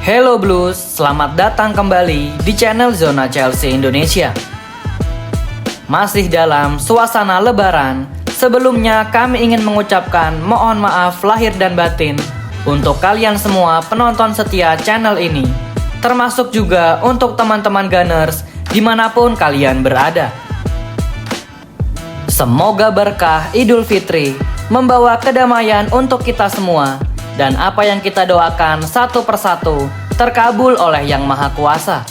Hello Blues, selamat datang kembali di channel Zona Chelsea Indonesia. Masih dalam suasana lebaran, sebelumnya kami ingin mengucapkan mohon maaf lahir dan batin untuk kalian semua penonton setia channel ini, termasuk juga untuk teman-teman Gunners dimanapun kalian berada. Semoga berkah Idul Fitri membawa kedamaian untuk kita semua, dan apa yang kita doakan satu persatu terkabul oleh Yang Maha Kuasa.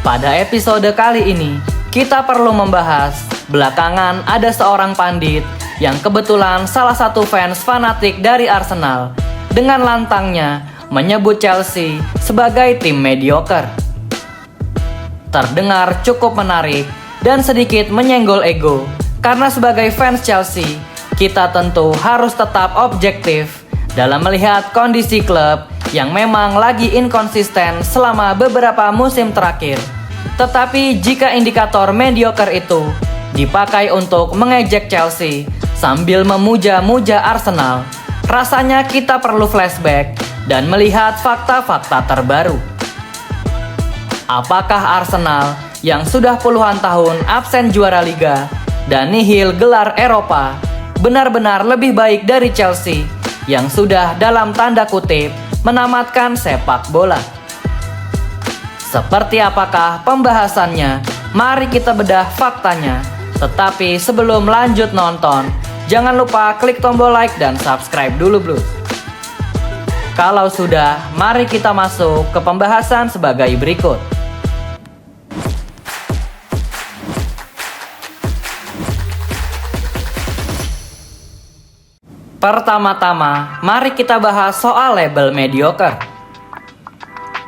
Pada episode kali ini, kita perlu membahas belakangan ada seorang pandit yang kebetulan salah satu fans fanatik dari Arsenal dengan lantangnya menyebut Chelsea sebagai tim mediocre. Terdengar cukup menarik dan sedikit menyenggol ego, karena sebagai fans Chelsea, kita tentu harus tetap objektif dalam melihat kondisi klub yang memang lagi inkonsisten selama beberapa musim terakhir. Tetapi jika indikator mediocre itu dipakai untuk mengejek Chelsea sambil memuja-muja Arsenal, rasanya kita perlu flashback dan melihat fakta-fakta terbaru. Apakah Arsenal yang sudah puluhan tahun absen juara Liga dan nihil gelar Eropa benar-benar lebih baik dari Chelsea yang sudah dalam tanda kutip menamatkan sepak bola? Seperti apakah pembahasannya? Mari kita bedah faktanya. Tetapi sebelum lanjut nonton, jangan lupa klik tombol like dan subscribe dulu Blues. Kalau sudah, mari kita masuk ke pembahasan sebagai berikut. Pertama-tama, mari kita bahas soal label mediocre.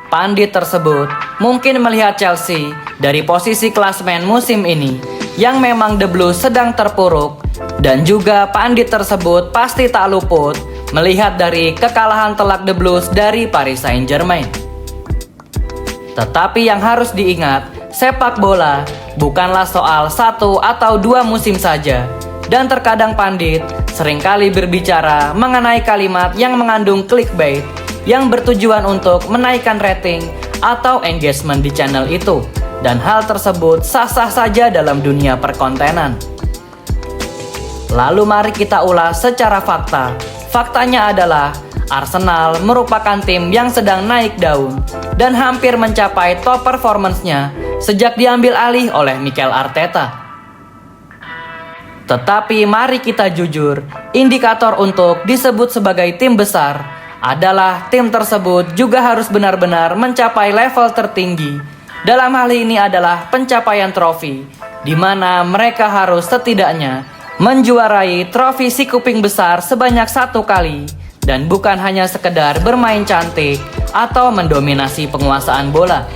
Pandit tersebut mungkin melihat Chelsea dari posisi klasemen musim ini yang memang The Blues sedang terpuruk, dan juga pandit tersebut pasti tak luput melihat dari kekalahan telak The Blues dari Paris Saint-Germain. Tetapi yang harus diingat, sepak bola bukanlah soal 1 atau 2 musim saja, dan terkadang pandit seringkali berbicara mengenai kalimat yang mengandung clickbait yang bertujuan untuk menaikkan rating atau engagement di channel itu, dan hal tersebut sah-sah saja dalam dunia perkontenan. Lalu mari kita ulas secara fakta. Faktanya adalah Arsenal merupakan tim yang sedang naik daun dan hampir mencapai top performance-nya sejak diambil alih oleh Mikel Arteta. Tetapi mari kita jujur, indikator untuk disebut sebagai tim besar adalah tim tersebut juga harus benar-benar mencapai level tertinggi. Dalam hal ini adalah pencapaian trofi, di mana mereka harus setidaknya menjuarai trofi si kuping besar sebanyak 1 kali, dan bukan hanya sekedar bermain cantik atau mendominasi penguasaan bola.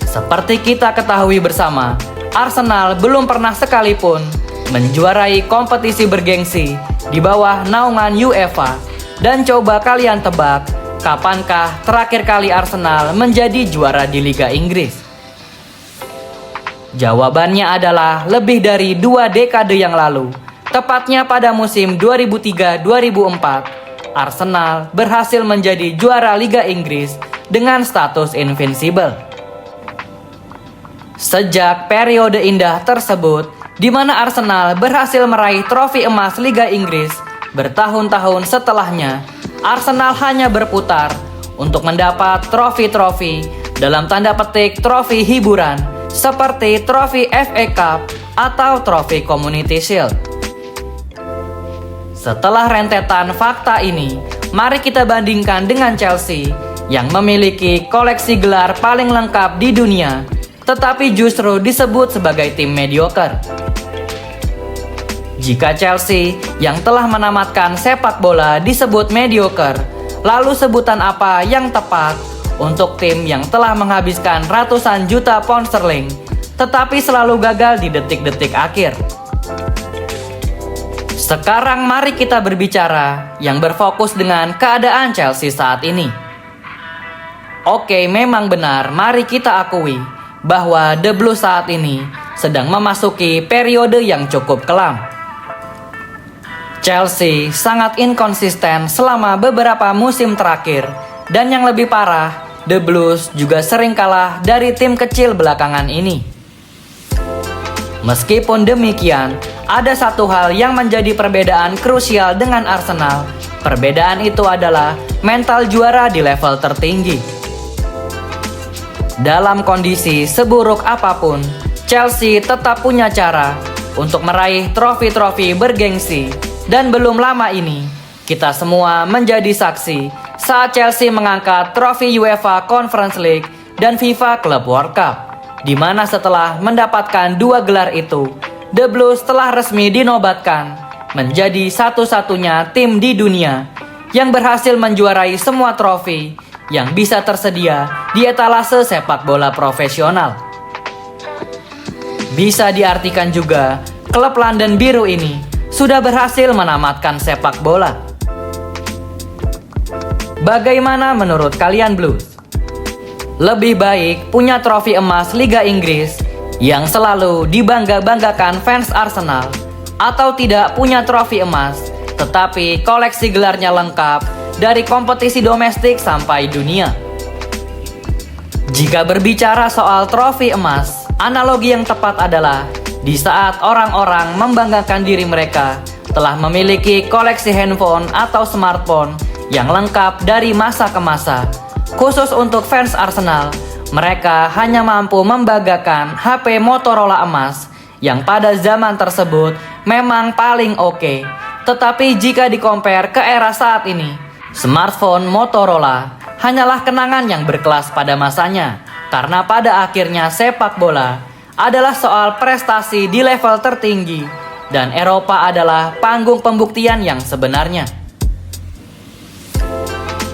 Seperti kita ketahui bersama, Arsenal belum pernah sekalipun menjuarai kompetisi bergengsi di bawah naungan UEFA. Dan coba kalian tebak, kapankah terakhir kali Arsenal menjadi juara di Liga Inggris? Jawabannya adalah lebih dari 2 dekade yang lalu. Tepatnya pada musim 2003-2004, Arsenal berhasil menjadi juara Liga Inggris dengan status invincible. Sejak periode indah tersebut, di mana Arsenal berhasil meraih trofi emas Liga Inggris, bertahun-tahun setelahnya, Arsenal hanya berputar untuk mendapat trofi-trofi dalam tanda petik trofi hiburan seperti trofi FA Cup atau trofi Community Shield. Setelah rentetan fakta ini, mari kita bandingkan dengan Chelsea yang memiliki koleksi gelar paling lengkap di dunia, tetapi justru disebut sebagai tim mediocre. Jika Chelsea yang telah menamatkan sepak bola disebut mediocre, lalu sebutan apa yang tepat untuk tim yang telah menghabiskan ratusan juta pound sterling, tetapi selalu gagal di detik-detik akhir? Sekarang mari kita berbicara yang berfokus dengan keadaan Chelsea saat ini. Oke, memang benar, mari kita akui bahwa The Blues saat ini sedang memasuki periode yang cukup kelam. Chelsea sangat inkonsisten selama beberapa musim terakhir, dan yang lebih parah, The Blues juga sering kalah dari tim kecil belakangan ini. Meskipun demikian, ada satu hal yang menjadi perbedaan krusial dengan Arsenal. Perbedaan itu adalah mental juara di level tertinggi. Dalam kondisi seburuk apapun, Chelsea tetap punya cara untuk meraih trofi-trofi bergengsi. Dan belum lama ini, kita semua menjadi saksi saat Chelsea mengangkat trofi UEFA Conference League dan FIFA Club World Cup, di mana setelah mendapatkan 2 gelar itu, The Blues telah resmi dinobatkan menjadi satu-satunya tim di dunia yang berhasil menjuarai semua trofi yang bisa tersedia di etalase sepak bola profesional. Bisa diartikan juga, klub London Biru ini sudah berhasil menamatkan sepak bola. Bagaimana menurut kalian Blues? Lebih baik punya trofi emas Liga Inggris yang selalu dibangga-banggakan fans Arsenal, atau tidak punya trofi emas tetapi koleksi gelarnya lengkap dari kompetisi domestik sampai dunia? Jika berbicara soal trofi emas, analogi yang tepat adalah di saat orang-orang membanggakan diri mereka telah memiliki koleksi handphone atau smartphone yang lengkap dari masa ke masa. Khusus untuk fans Arsenal, mereka hanya mampu membanggakan HP Motorola emas yang pada zaman tersebut memang paling oke. Tetapi jika di-compare ke era saat ini, smartphone Motorola hanyalah kenangan yang berkelas pada masanya. Karena pada akhirnya sepak bola adalah soal prestasi di level tertinggi, dan Eropa adalah panggung pembuktian yang sebenarnya.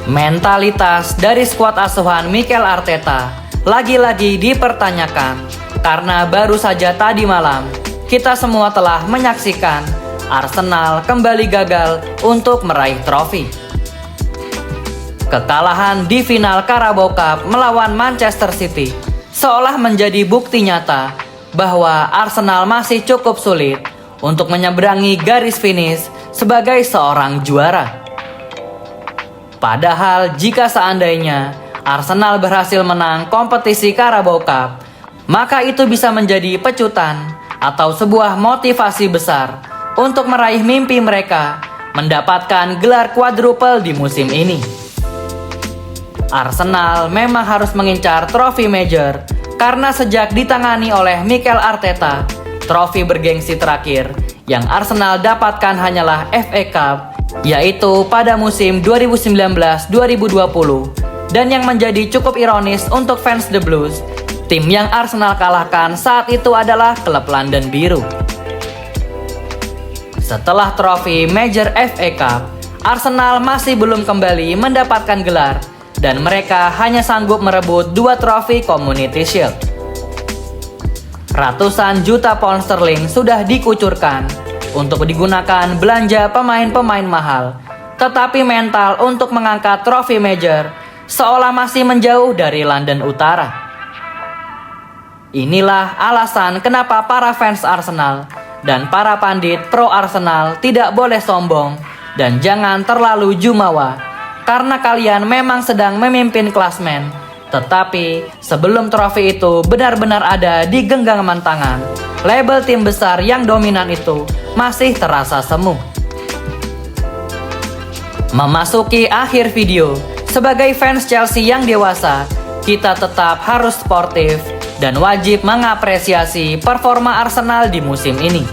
Mentalitas dari skuad asuhan Mikel Arteta lagi-lagi dipertanyakan, karena baru saja tadi malam kita semua telah menyaksikan Arsenal kembali gagal untuk meraih trofi. Kekalahan di final Carabao Cup melawan Manchester City seolah menjadi bukti nyata bahwa Arsenal masih cukup sulit untuk menyeberangi garis finish sebagai seorang juara. Padahal jika seandainya Arsenal berhasil menang kompetisi Carabao Cup, maka itu bisa menjadi pecutan atau sebuah motivasi besar untuk meraih mimpi mereka mendapatkan gelar quadruple di musim ini. Arsenal memang harus mengincar trofi major karena sejak ditangani oleh Mikel Arteta, trofi bergengsi terakhir yang Arsenal dapatkan hanyalah FA Cup, yaitu pada musim 2019-2020. Dan yang menjadi cukup ironis untuk fans The Blues, tim yang Arsenal kalahkan saat itu adalah klub London Biru. Setelah trofi major FA Cup, Arsenal masih belum kembali mendapatkan gelar, dan mereka hanya sanggup merebut 2 trofi Community Shield. Ratusan juta pound sterling sudah dikucurkan untuk digunakan belanja pemain-pemain mahal, tetapi mental untuk mengangkat trofi major seolah masih menjauh dari London Utara. Inilah alasan kenapa para fans Arsenal dan para pandit pro Arsenal tidak boleh sombong dan jangan terlalu jumawa. Karena kalian memang sedang memimpin klasmen, tetapi sebelum trofi itu benar-benar ada di genggaman tangan, label tim besar yang dominan itu masih terasa semu. Memasuki akhir video, sebagai fans Chelsea yang dewasa, kita tetap harus sportif dan wajib mengapresiasi performa Arsenal di musim ini.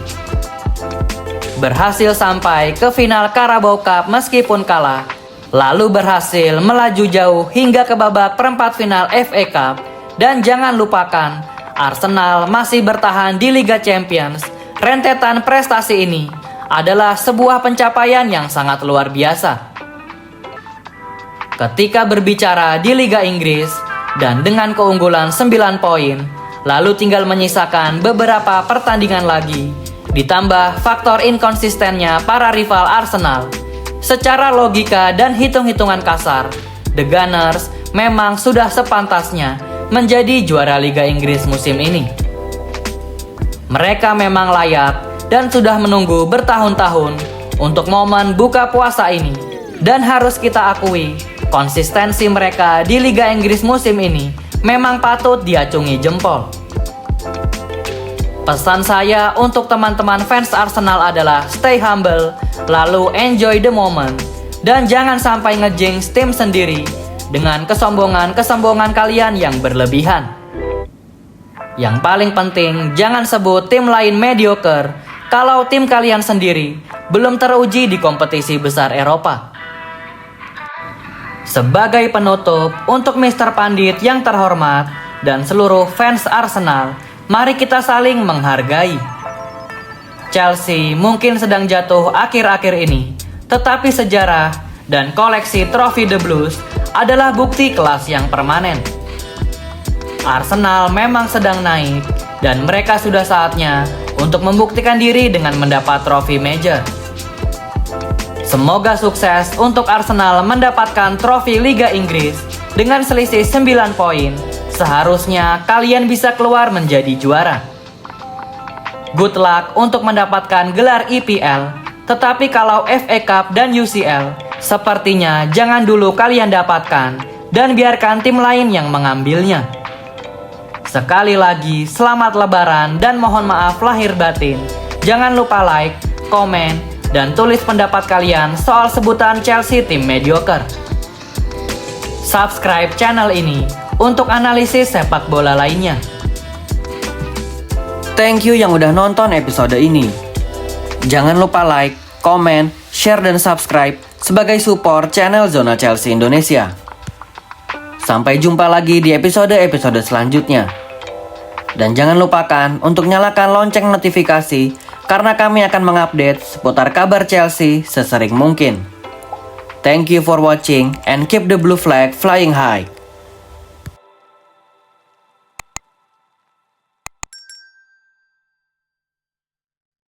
Berhasil sampai ke final Carabao Cup meskipun kalah, lalu berhasil melaju jauh hingga ke babak perempat final FA Cup, dan jangan lupakan Arsenal masih bertahan di Liga Champions. Rentetan prestasi ini adalah sebuah pencapaian yang sangat luar biasa. Ketika berbicara di Liga Inggris dan dengan keunggulan 9 poin, lalu tinggal menyisakan beberapa pertandingan lagi, ditambah faktor inkonsistennya para rival Arsenal. Secara logika dan hitung-hitungan kasar, The Gunners memang sudah sepantasnya menjadi juara Liga Inggris musim ini. Mereka memang layak dan sudah menunggu bertahun-tahun untuk momen buka puasa ini. Dan harus kita akui, konsistensi mereka di Liga Inggris musim ini memang patut diacungi jempol. Pesan saya untuk teman-teman fans Arsenal adalah stay humble, lalu enjoy the moment, dan jangan sampai ngejinx tim sendiri dengan kesombongan kalian yang berlebihan. Yang paling penting, jangan sebut tim lain mediocre kalau tim kalian sendiri belum teruji di kompetisi besar Eropa. Sebagai penutup, untuk Mr. Pandit yang terhormat dan seluruh fans Arsenal, mari kita saling menghargai. Chelsea mungkin sedang jatuh akhir-akhir ini, tetapi sejarah dan koleksi trofi The Blues adalah bukti kelas yang permanen. Arsenal memang sedang naik, dan mereka sudah saatnya untuk membuktikan diri dengan mendapat trofi major. Semoga sukses untuk Arsenal mendapatkan trofi Liga Inggris dengan selisih 9 poin. Seharusnya kalian bisa keluar menjadi juara. Good luck untuk mendapatkan gelar EPL, tetapi kalau FA Cup dan UCL, sepertinya jangan dulu kalian dapatkan dan biarkan tim lain yang mengambilnya. Sekali lagi, selamat Lebaran dan mohon maaf lahir batin. Jangan lupa like, komen, dan tulis pendapat kalian soal sebutan Chelsea tim mediocre. Subscribe channel ini untuk analisis sepak bola lainnya. Thank you yang udah nonton episode ini. Jangan lupa like, komen, share, dan subscribe sebagai support channel Zona Chelsea Indonesia. Sampai jumpa lagi di episode-episode selanjutnya. Dan jangan lupakan untuk nyalakan lonceng notifikasi karena kami akan mengupdate seputar kabar Chelsea sesering mungkin. Thank you for watching and keep the blue flag flying high.